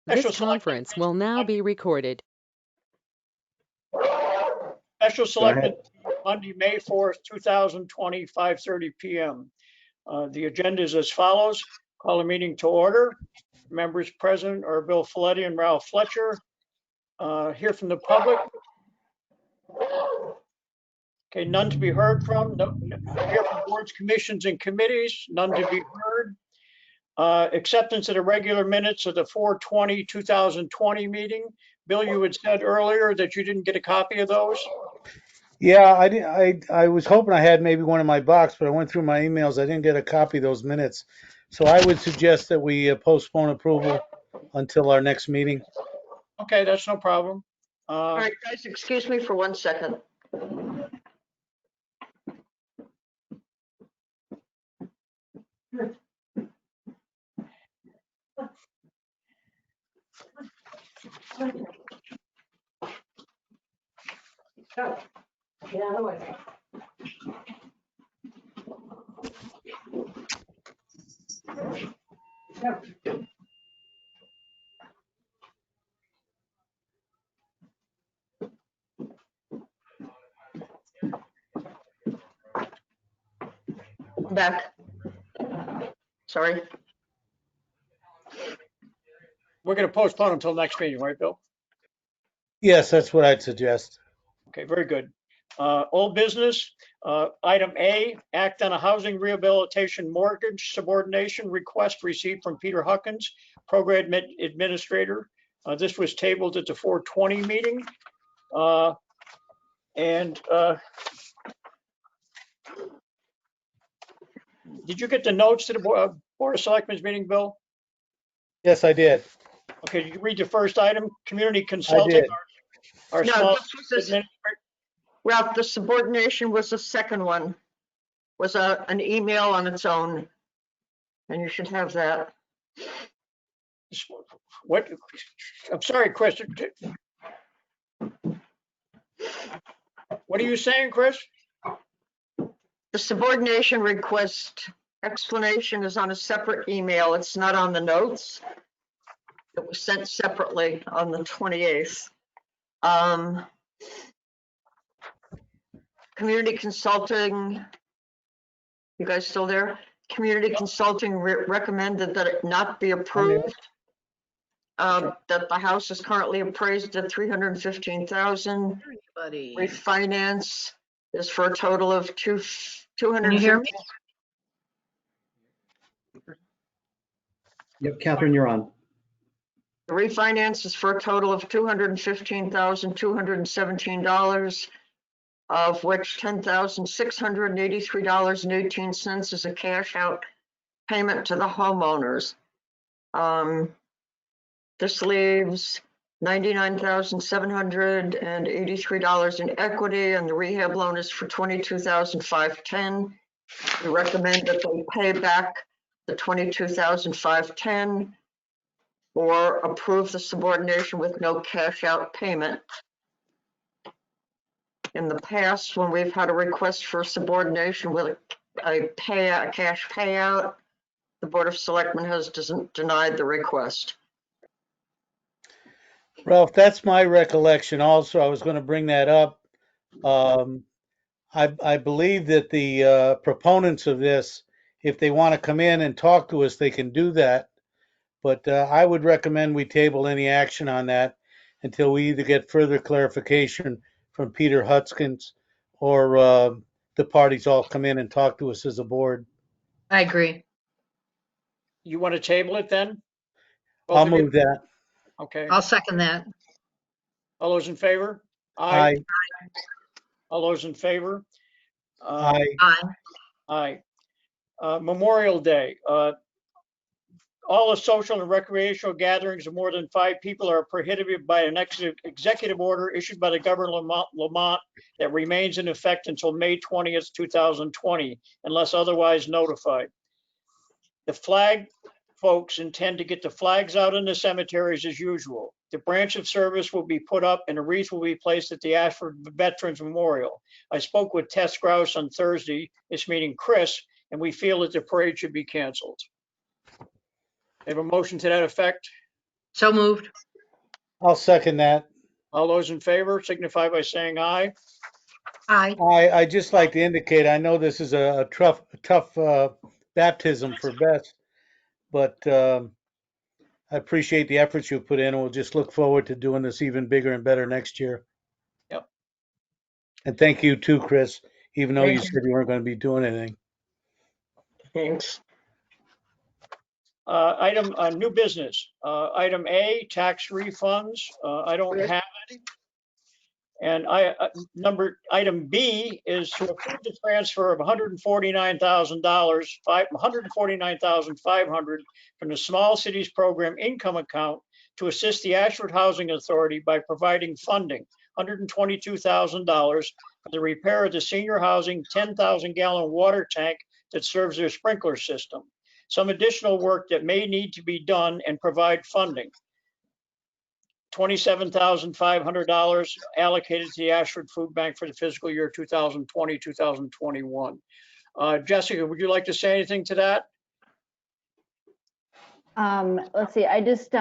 This conference will now be recorded. Special Selectmen, Monday, May 4th, 2020, 5:30 p.m. The agenda is as follows. Call a meeting to order. Members present are Bill Folletti and Ralph Fletcher. Hear from the public. Okay, none to be heard from. Hear from boards, commissions, and committees. None to be heard. Acceptance of the regular minutes of the 4/20/2020 meeting. Bill, you had said earlier that you didn't get a copy of those. Yeah, I was hoping I had maybe one in my box, but I went through my emails. I didn't get a copy of those minutes. So I would suggest that we postpone approval until our next meeting. Okay, that's no problem. All right, guys, excuse me for 1 second. Get out of the way. I'm back. Sorry. We're going to postpone until next meeting, right, Bill? Yes, that's what I'd suggest. Okay, very good. Old business, item A, act on a housing rehabilitation mortgage subordination request received from Peter Huckins, program administrator. This was tabled at the 4/20 meeting. Did you get the notes to the Board of Selectmen's meeting, Bill? Yes, I did. Okay, did you read the first item? Community I consulting. did. Our No, small this was this, administrator. Ralph, the subordination was the second one, was an email on its own. And you should have that. What? I'm sorry, Chris. What are you saying, Chris? The subordination request explanation is on a separate email. It's not on the notes. It was sent separately on the 28th. Community consulting, you guys still there? Community consulting recommended that it not be approved. That the house is currently appraised at $315,000. Refinance is for a total of $250,000. Can you hear me? Yep, Catherine, you're on. The refinance is for a total of $215,217, of which $10,683.18 is a cash out payment to the homeowners. This leaves $99,783 in equity, and the rehab loan is for $22,510. We recommend that they pay back the $22,510 or approve the subordination with no cash out payment. In the past, when we've had a request for subordination with a cash payout, the Board of Selectmen has denied the request. Ralph, that's my recollection also. I was going to bring that up. I believe that the proponents of this, if they want to come in and talk to us, they can do that. But I would recommend we table any action on that until we either get further clarification from Peter Huckins or the parties all come in and talk to us as a board. I agree. You want to table it then? I'll move that. Okay. I'll second that. All those in favor? Aye. All those in favor? Aye. Aye. Aye. Memorial Day. All the social and recreational gatherings of more than 5 people are prohibited by an executive order issued by the Governor Lamont that remains in effect until May 20th, 2020, unless otherwise notified. The flag folks intend to get the flags out in the cemeteries as usual. The branch of service will be put up and a wreath will be placed at the Ashford Veterans Memorial. I spoke with Tess Grouse on Thursday, this meeting Chris, and we feel that the parade should be canceled. I have a motion to that effect. So moved. I'll second that. All those in favor signify by saying aye. Aye. I just like to indicate, I know this is a tough baptism for Beth, but I appreciate the efforts you put in, and we'll just look forward to doing this even bigger and better next year. Yep. And thank you too, Chris, even though you Thank you. said you weren't going to be doing anything. Thanks. Item, new business. Item A, tax refunds. I don't Chris? have any. And item B is to approve the transfer of $149,000, $149,500 from the Small Cities Program income account to assist the Ashford Housing Authority by providing funding, $122,000 for the repair of the senior housing 10,000-gallon water tank that serves their sprinkler system. Some additional work that may need to be done and provide funding. $27,500 allocated to the Ashford Food Bank for the fiscal year 2020, 2021. Jessica, would you like to say anything to that? Let's see, I just,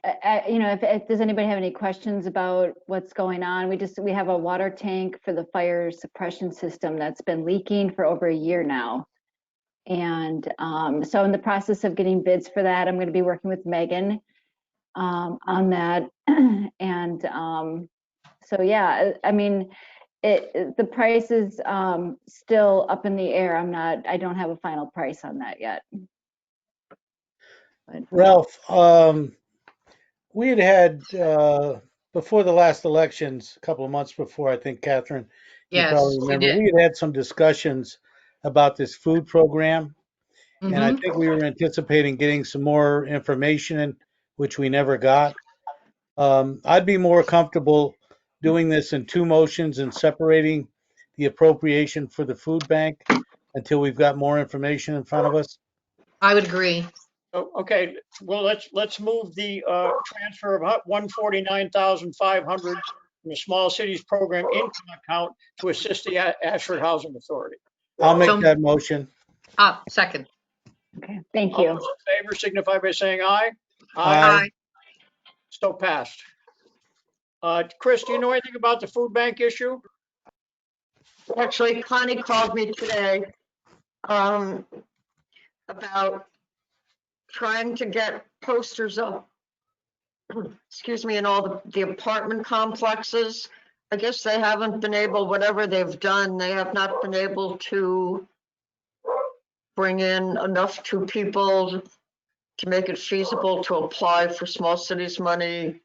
if does anybody have any questions about what's going on? We have a water tank for the fire suppression system that's been leaking for over a year now. And so in the process of getting bids for that, I'm going to be working with Megan on that. And so, yeah, I mean, the price is still up in the air. I don't have a final price on that yet. Ralph, we had before the last elections, a couple of months before, I think, Catherine, you Yes, probably we remember, did. we had some discussions about this food program. And I Mm-hmm. think we were anticipating getting some more information, which we never got. I'd be more comfortable doing this in two motions and separating the appropriation for the food bank until we've got more information in front of us. I would agree. Oh, okay, well, let's move the transfer of $149,500 from the Small Cities Program income account to assist the Ashford Housing Authority. I'll make So, that motion. second. Okay, thank All you. those in favor signify by saying aye. Aye. So passed. Chris, do you know anything about the food bank issue? Actually, Connie called me today about trying to get posters up, excuse me, in all the apartment complexes. I guess they haven't been able, whatever they've done, they have not been able to bring in enough to people to make it feasible to apply for small cities money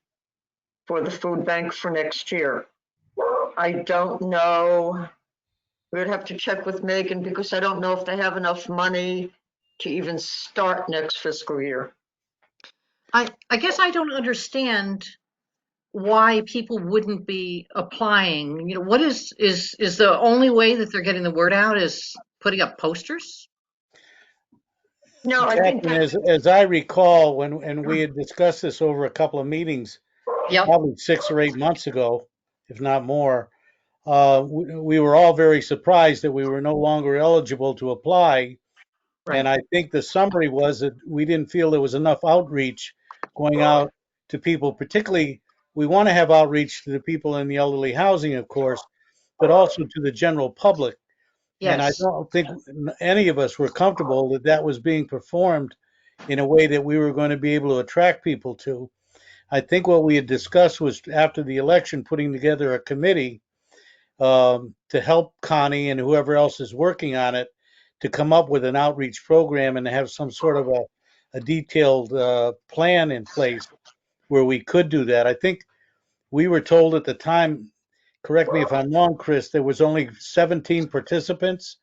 for the food bank for next year. I don't know. We would have to check with Megan because I don't know if they have enough money to even start next fiscal year. I guess I don't understand why people wouldn't be applying. What is the only way that they're getting the word out is putting up posters? No, I think Catherine, that, as I recall, when we had discussed this over a couple of meetings, Yep. probably 6 or 8 months ago, if not more, we were all very surprised that we were no longer eligible to apply. Right. And I think the summary was that we didn't feel there was enough outreach going out to people, particularly we want to have outreach to the people in the elderly housing, of course, but also to the general public. And I Yes. don't think any of us were comfortable that that was being performed in a way that we were going to be able to attract people to. I think what we had discussed was after the election, putting together a committee to help Connie and whoever else is working on it to come up with an outreach program and have some sort of a detailed plan in place where we could do that. I think we were told at the time, correct me if I'm wrong, Chris, there was only 17 participants,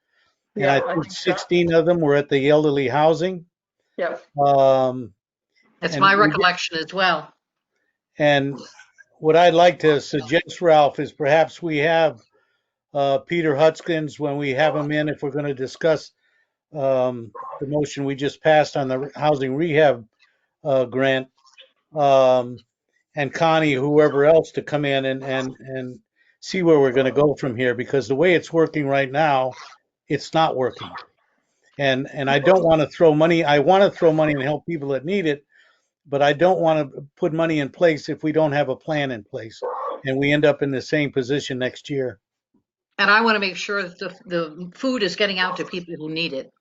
and I yeah, I think think so. 16 of them were at the elderly housing. Yeah, That's And my recollection as well. and what I'd like to suggest, Ralph, is perhaps we have Peter Hutskins when we have him in, if we're going to discuss the motion we just passed on the housing rehab grant, and Connie, whoever else, to come in and see where we're going to go from here, because the way it's working right now, it's not working. And I don't want to throw money. I want to throw money and help people that need it, but I don't want to put money in place if we don't have a plan in place and we end up in the same position next year. And I want to make sure that the food is getting out to people who need it.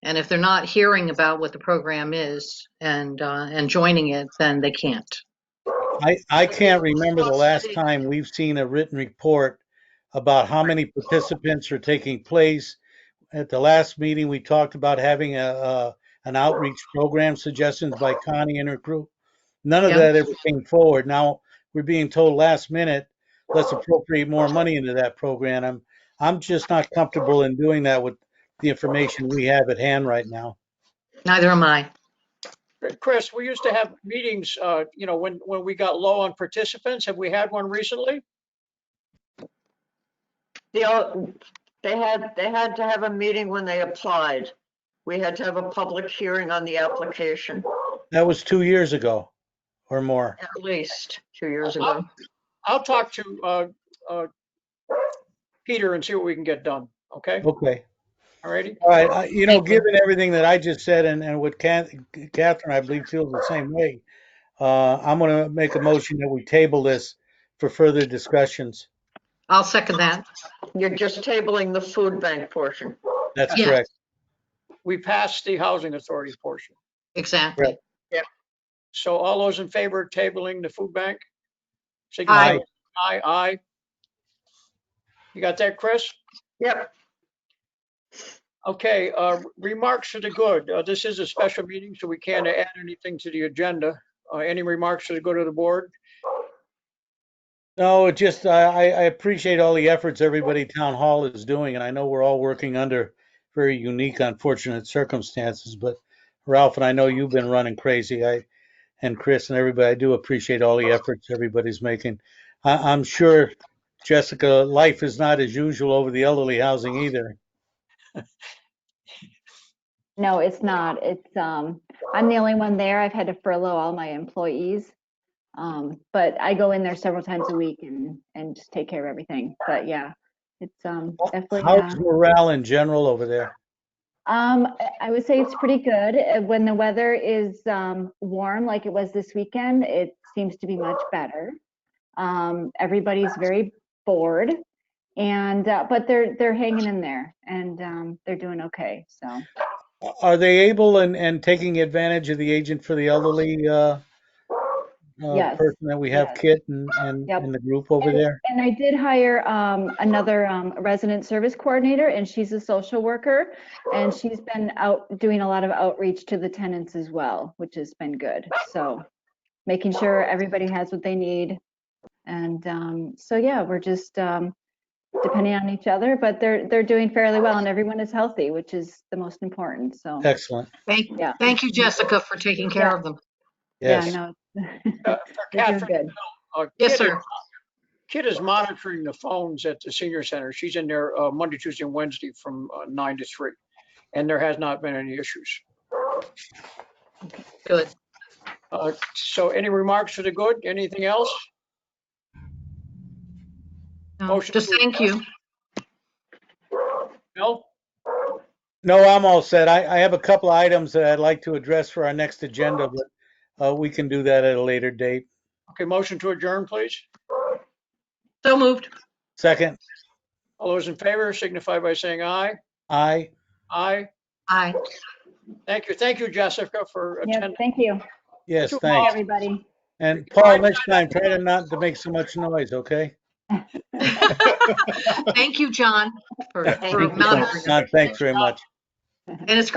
And if they're not hearing about what the program is and joining it, then they can't. I can't remember the last time we've seen a written report about how many participants are taking place. At the last meeting, we talked about having an outreach program, suggestions by Connie and her group. None of Yeah. that ever came forward. Now we're being told last minute, let's appropriate more money into that program. I'm just not comfortable in doing that with the information we have at hand right now. Neither am I. Chris, we used to have meetings, when we got low on participants. Have we had one recently? They had to have a meeting when they applied. We had to have a public hearing on the application, That was 2 years ago or more. at least 2 years ago. I'll talk to Peter and see what we can get done. Okay, Okay. all righty. All right. Thank you. Given everything that I just said and what Catherine, I believe, feels the same way, I'm going to make a motion that we table this for further discussions. I'll second that. You're just tabling the food bank portion. That's Yes. correct. We passed the housing authority portion. Exactly. So all those in favor of tabling the food bank? Signify Aye. by aye, aye. You got that, Chris? Yep. Okay, remarks for the good. This is a special meeting, so we can't add anything to the agenda. Any remarks for the good of the board? No, I appreciate all the efforts everybody town hall is doing, and I know we're all working under very unique, unfortunate circumstances. But Ralph, and I know you've been running crazy. And Chris and everybody, I do appreciate all the efforts everybody's making. I'm sure, Jessica, life is not as usual over the elderly housing either. No, it's not. I'm the only one there. I've had to furlough all my employees. But I go in there several times a week and just take care of everything. But yeah, it's definitely How's morale in general over there? I would say it's pretty good. When the weather is warm like it was this weekend, it seems to be much better. Everybody's very bored, and but they're hanging in there, and they're doing okay. So Are they able and taking advantage of the agent for the elderly yes, person that we have, yes. Kit, and Yep. the group over there? And I did hire another resident service coordinator, and she's a social worker, and she's been out doing a lot of outreach to the tenants as well, which has been good. So making sure everybody has what they need. And so yeah, we're just depending on each other, but they're doing fairly well, and everyone is healthy, which is the most important. So Excellent. yeah, Thank you, Jessica, for taking care of them. Yes. yeah, no, For they're doing Catherine, good. Yes, Kit sir. Kit is monitoring the phones at the senior center. She's in there Monday, Tuesday, and Wednesday from 9 to 3. And there has not been any issues. Good. So any remarks for the good? Anything else? No, Motion just to thank you. Bill? No, I'm all set. I have a couple of items that I'd like to address for our next agenda, but we can do that at a later date. Okay, motion to adjourn, please. So moved. Second, All those in favor signify by saying aye. aye. Aye. Aye. Thank you. Thank you, Jessica, for Yep, attending. thank you. Yes, Bye, Bye, thanks. everybody. And Paul, next time, try to not to make so much noise, okay? Thank you, John, for Thank you. monitoring. John, thanks very much. And it's great